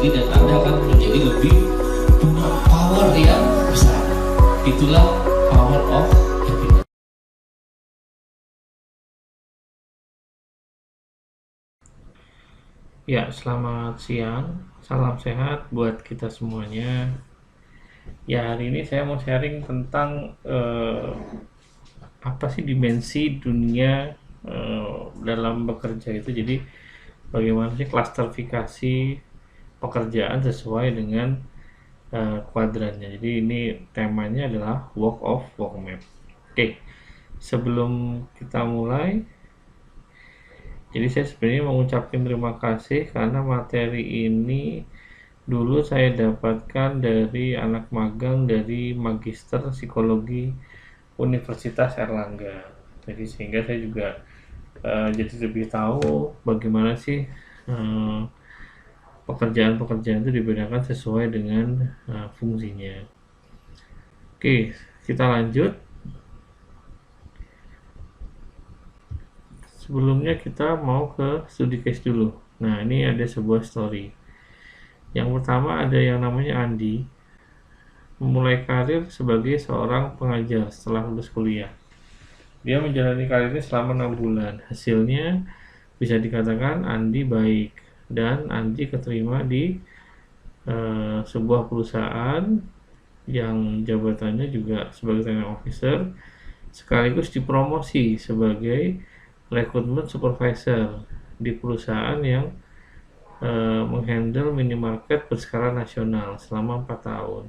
diri dan Anda akan menjadi lebih power yang besar. Itulah power of happiness. Ya, selamat siang. Salam sehat buat kita semuanya. Ya, hari ini saya mau sharing tentang apa sih dimensi dunia dalam bekerja itu. Jadi, bagaimana sih klastrifikasi pekerjaan sesuai dengan kuadrannya. Jadi, ini temanya adalah work of work map. Oke, sebelum kita mulai, jadi saya sebenarnya mengucapkan terima kasih karena materi ini dulu saya dapatkan dari anak magang dari Magister Psikologi Universitas Erlangga. Jadi sehingga saya juga jadi lebih tahu bagaimana sih pekerjaan-pekerjaan itu dibedakan sesuai dengan fungsinya. Oke, kita lanjut. Sebelumnya kita mau ke studi case dulu. Nah, ini ada sebuah story. Yang pertama ada yang namanya Andi, memulai karir sebagai seorang pengajar setelah lulus kuliah. Dia menjalani karirnya selama 6 bulan. Hasilnya bisa dikatakan Andi baik dan Andi keterima di sebuah perusahaan yang jabatannya juga sebagai training officer sekaligus dipromosi sebagai recruitment supervisor di perusahaan yang menghandle minimarket berskala nasional selama 4 tahun.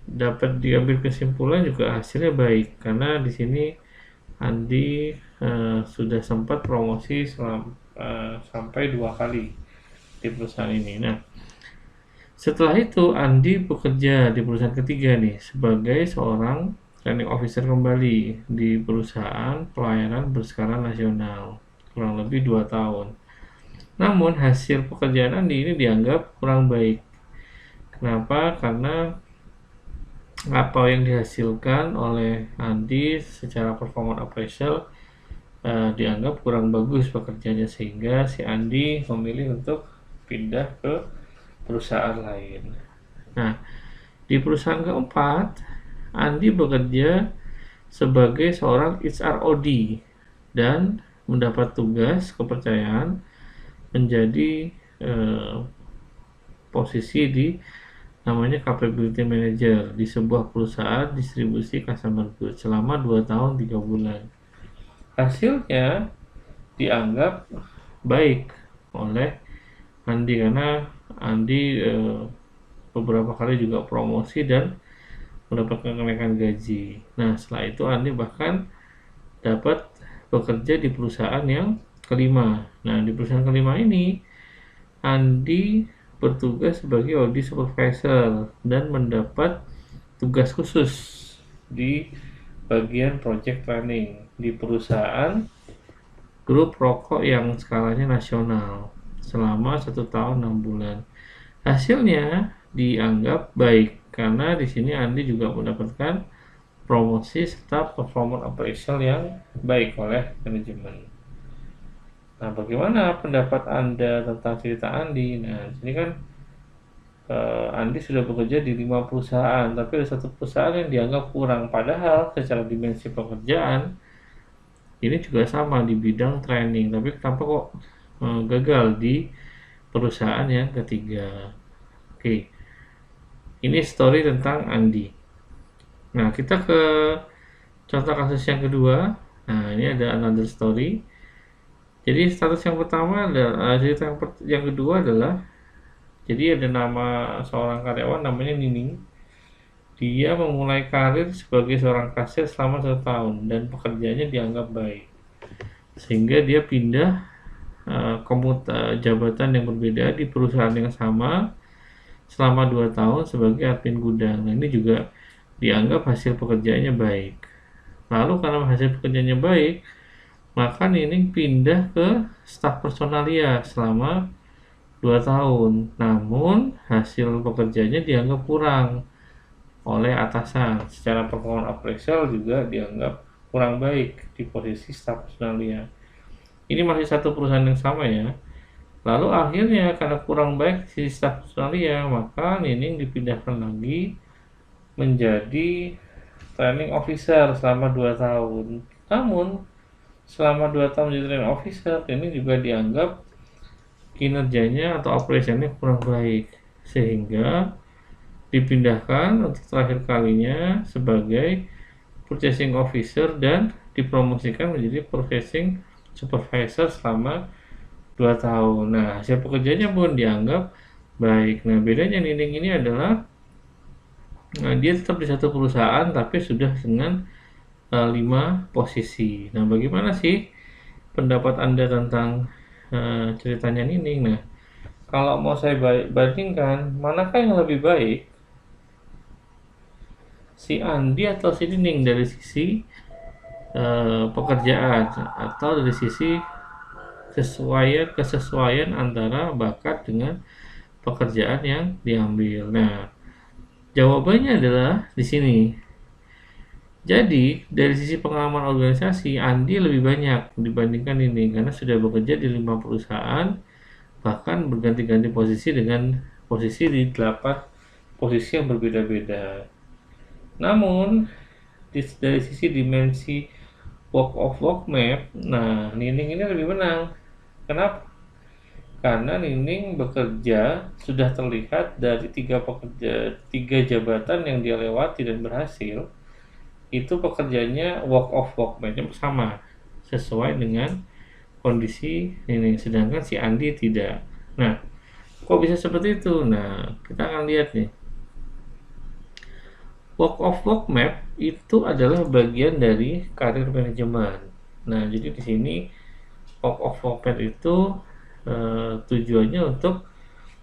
Dapat diambil kesimpulan juga hasilnya baik karena di sini Andi sudah sempat promosi sampai 2 kali di perusahaan ini. Nah, setelah itu Andi bekerja di perusahaan ketiga nih sebagai seorang training officer kembali di perusahaan pelayanan berskala nasional kurang lebih 2 tahun. Namun hasil pekerjaan Andi ini dianggap kurang baik. Kenapa? Karena apa yang dihasilkan oleh Andi secara performance appraisal dianggap kurang bagus pekerjaannya sehingga si Andi memilih untuk pindah ke perusahaan lain. Nah, di perusahaan keempat, Andi bekerja sebagai seorang HROD dan mendapat tugas kepercayaan menjadi posisi di namanya capability manager di sebuah perusahaan distribusi customer goods selama 2 tahun 3 bulan. Hasilnya dianggap baik oleh Andi karena Andi beberapa kali juga promosi dan mendapatkan kenaikan gaji. Nah, setelah itu Andi bahkan dapat bekerja di perusahaan yang kelima. Nah, di perusahaan kelima ini Andi bertugas sebagai audit supervisor dan mendapat tugas khusus di bagian project planning di perusahaan grup rokok yang skalanya nasional selama 1 tahun 6 bulan. Hasilnya dianggap baik karena di sini Andi juga mendapatkan promosi serta performance appraisal yang baik oleh manajemen. Nah, bagaimana pendapat Anda tentang cerita Andi? Nah, di sini kan Andi sudah bekerja di 5 perusahaan, tapi ada satu perusahaan yang dianggap kurang. Padahal secara dimensi pekerjaan ini juga sama di bidang training, tapi kenapa kok gagal di perusahaan yang ketiga? Oke, ini story tentang Andi. Nah, kita ke contoh kasus yang kedua. Nah, ini ada another story. Jadi status yang pertama adalah cerita yang kedua adalah jadi ada nama seorang karyawan namanya Nining. Dia memulai karir sebagai seorang kasir selama 1 tahun dan pekerjaannya dianggap baik. Sehingga dia pindah jabatan yang berbeda di perusahaan yang sama selama 2 tahun sebagai admin gudang. Nah, ini juga dianggap hasil pekerjaannya baik. Lalu karena hasil pekerjaannya baik, maka Nining pindah ke staf personalia selama 2 tahun. Namun hasil pekerjaannya dianggap kurang oleh atasan. Secara performance appraisal juga dianggap kurang baik di posisi staf personalia. Ini masih satu perusahaan yang sama ya. Lalu akhirnya karena kurang baik si staf Australia, maka Nining dipindahkan lagi menjadi training officer selama 2 tahun. Namun selama 2 tahun menjadi training officer, ini juga dianggap kinerjanya atau operationnya kurang baik, sehingga dipindahkan untuk terakhir kalinya sebagai purchasing officer dan dipromosikan menjadi purchasing supervisor selama 2 tahun. Nah, hasil pekerjaannya pun dianggap baik. Nah, bedanya Nining ini adalah dia tetap di satu perusahaan tapi sudah dengan 5 posisi. Nah, bagaimana sih pendapat Anda tentang ceritanya Nining? Nah, kalau mau saya bandingkan, manakah yang lebih baik? Si Andi atau si Nining dari sisi pekerjaan atau dari sisi kesesuaian antara bakat dengan pekerjaan yang diambil. Nah, jawabannya adalah di sini. Jadi, dari sisi pengalaman organisasi, Andi lebih banyak dibandingkan ini karena sudah bekerja di 5 perusahaan, bahkan berganti-ganti posisi dengan posisi di 8 posisi yang berbeda-beda. Namun, dari sisi dimensi work of work map, nah Nining ini lebih menang. Kenapa? Karena Nining bekerja sudah terlihat dari 3 jabatan yang dia lewati dan berhasil, itu pekerjaannya work of work map sama, sesuai dengan kondisi Nining, sedangkan si Andi tidak. Nah, kok bisa seperti itu? Nah, kita akan lihat nih. Work of work map itu adalah bagian dari karir manajemen. Nah, jadi di sini work of work map itu tujuannya untuk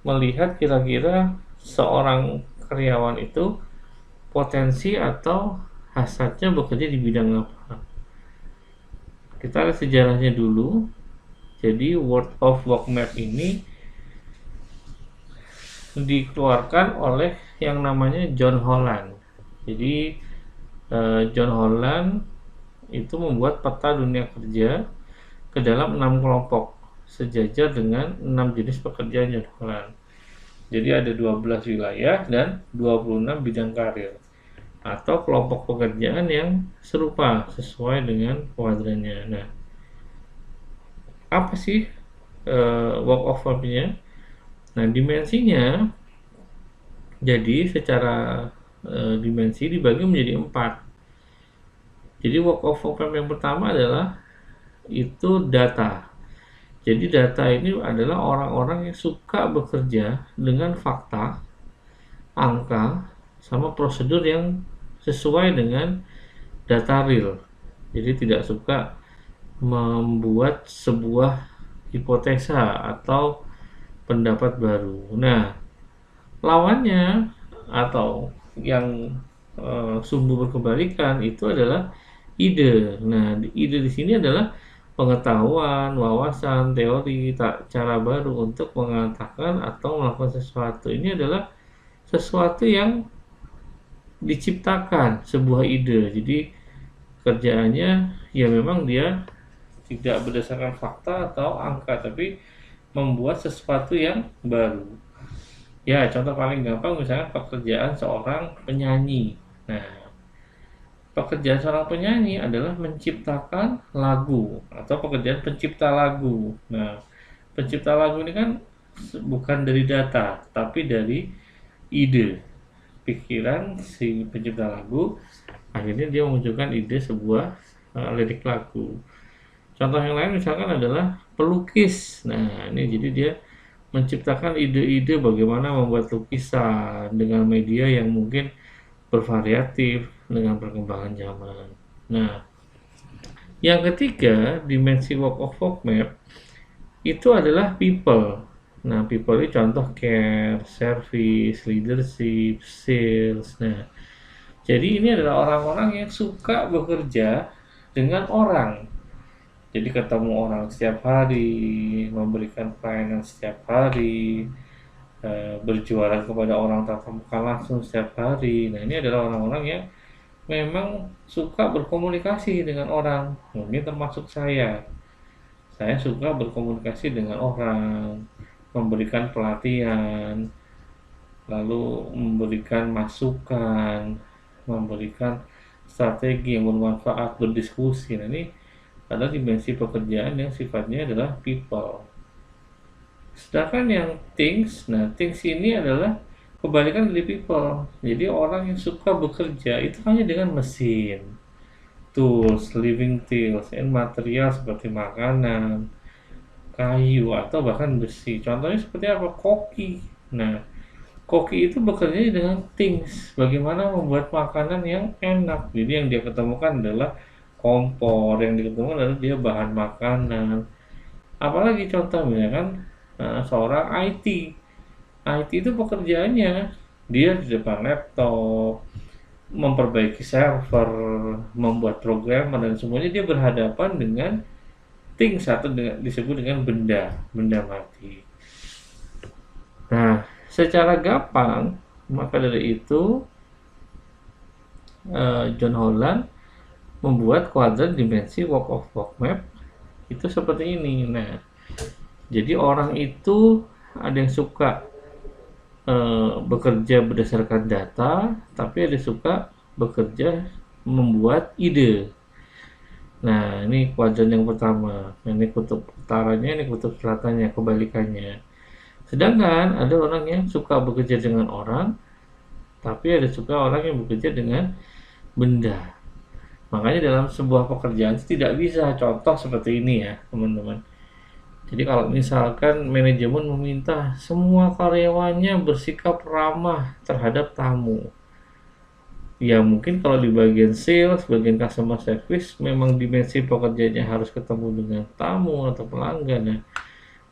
melihat kira-kira seorang karyawan itu potensi atau hasratnya bekerja di bidang apa. Kita lihat sejarahnya dulu. Jadi work of work map ini dikeluarkan oleh yang namanya John Holland. Jadi John Holland itu membuat peta dunia kerja ke dalam 6 kelompok sejajar dengan 6 jenis pekerjaan John Holland. Jadi ada 12 wilayah dan 26 bidang karir atau kelompok pekerjaan yang serupa sesuai dengan kuadrannya. Nah, apa sih work of work-nya? Nah, dimensinya jadi secara dimensi dibagi menjadi 4. Jadi work of work yang pertama adalah itu data. Jadi data ini adalah orang-orang yang suka bekerja dengan fakta, angka, sama prosedur yang sesuai dengan data real. Jadi tidak suka membuat sebuah hipotesa atau pendapat baru. Nah, lawannya atau yang sumbu berkebalikan itu adalah ide. Nah, ide di sini adalah pengetahuan, wawasan, teori, cara baru untuk mengatakan atau melakukan sesuatu. Ini adalah sesuatu yang diciptakan, sebuah ide. Jadi kerjaannya ya memang dia tidak berdasarkan fakta atau angka, tapi membuat sesuatu yang baru. Ya, contoh paling gampang misalnya pekerjaan seorang penyanyi. Nah, pekerjaan seorang penyanyi adalah menciptakan lagu atau pekerjaan pencipta lagu. Nah, pencipta lagu ini kan bukan dari data, tapi dari ide, pikiran si pencipta lagu. Akhirnya dia memunculkan ide sebuah lirik lagu. Contoh yang lain misalkan adalah pelukis. Nah, ini jadi dia menciptakan ide-ide bagaimana membuat lukisan dengan media yang mungkin bervariatif dengan perkembangan zaman. Nah, yang ketiga, dimensi work of work map itu adalah people. Nah, people ini contoh care, service, leadership, sales. Nah, jadi ini adalah orang-orang yang suka bekerja dengan orang. Jadi ketemu orang setiap hari, memberikan pelayanan setiap hari, berjualan kepada orang tatap muka langsung setiap hari. Nah, ini adalah orang-orang yang memang suka berkomunikasi dengan orang. Ini termasuk saya Saya suka berkomunikasi dengan orang, memberikan pelatihan, lalu memberikan masukan, memberikan strategi yang bermanfaat, berdiskusi. Nah, ini adalah dimensi pekerjaan yang sifatnya adalah people. Sedangkan yang things, nah things ini adalah kebalikan dari people. Jadi orang yang suka bekerja itu hanya dengan mesin, tools, living things, and material seperti makanan, kayu, atau bahkan besi. Contohnya seperti apa? Koki. Nah, koki itu bekerja dengan things, bagaimana membuat makanan yang enak. Jadi yang dia ketemukan adalah kompor, yang diketemukan adalah dia bahan makanan. Apalagi contohnya kan, seorang IT. IT itu pekerjaannya dia di depan laptop, memperbaiki server, membuat programmer, dan semuanya dia berhadapan dengan things atau disebut dengan benda mati. Nah, secara gampang maka dari itu John Holland membuat kuadran dimensi work of work map itu seperti ini. Nah, jadi orang itu ada yang suka bekerja berdasarkan data, tapi ada suka bekerja membuat ide. Nah, ini kuadran yang pertama. Ini kutub utaranya, ini kutub selatannya, kebalikannya. Sedangkan ada orang yang suka bekerja dengan orang, tapi ada suka orang yang bekerja dengan benda. Makanya dalam sebuah pekerjaan tidak bisa contoh seperti ini ya, teman-teman. Jadi kalau misalkan manajemen meminta semua karyawannya bersikap ramah terhadap tamu, ya mungkin kalau di bagian sales, bagian customer service, memang dimensi pekerjaannya harus ketemu dengan tamu atau pelanggan. Nah,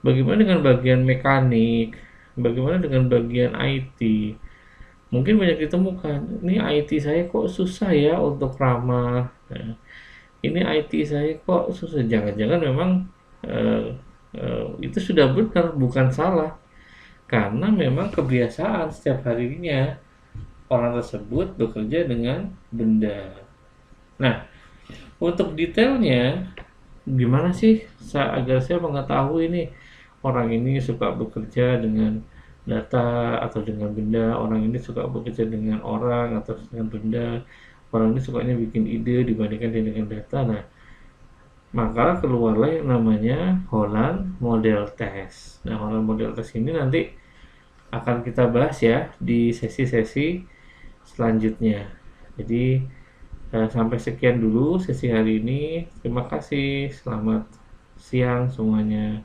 bagaimana dengan bagian mekanik? Bagaimana dengan bagian IT? Mungkin banyak ditemukan, ini IT saya kok susah ya untuk ramah. Nah, ini IT saya kok susah. Jangan-jangan memang itu sudah benar, bukan salah, karena memang kebiasaan setiap harinya orang tersebut bekerja dengan benda. Nah, untuk detailnya gimana sih agar saya mengetahui ini orang ini suka bekerja dengan data atau dengan benda, orang ini suka bekerja dengan orang atau dengan benda, orang ini sukanya bikin ide dibandingkan dengan data. Nah, maka keluarlah yang namanya Holland Model Test. Nah, Holland Model Test ini nanti akan kita bahas ya di sesi-sesi selanjutnya. Jadi sampai sekian dulu sesi hari ini. Terima kasih. Selamat siang semuanya.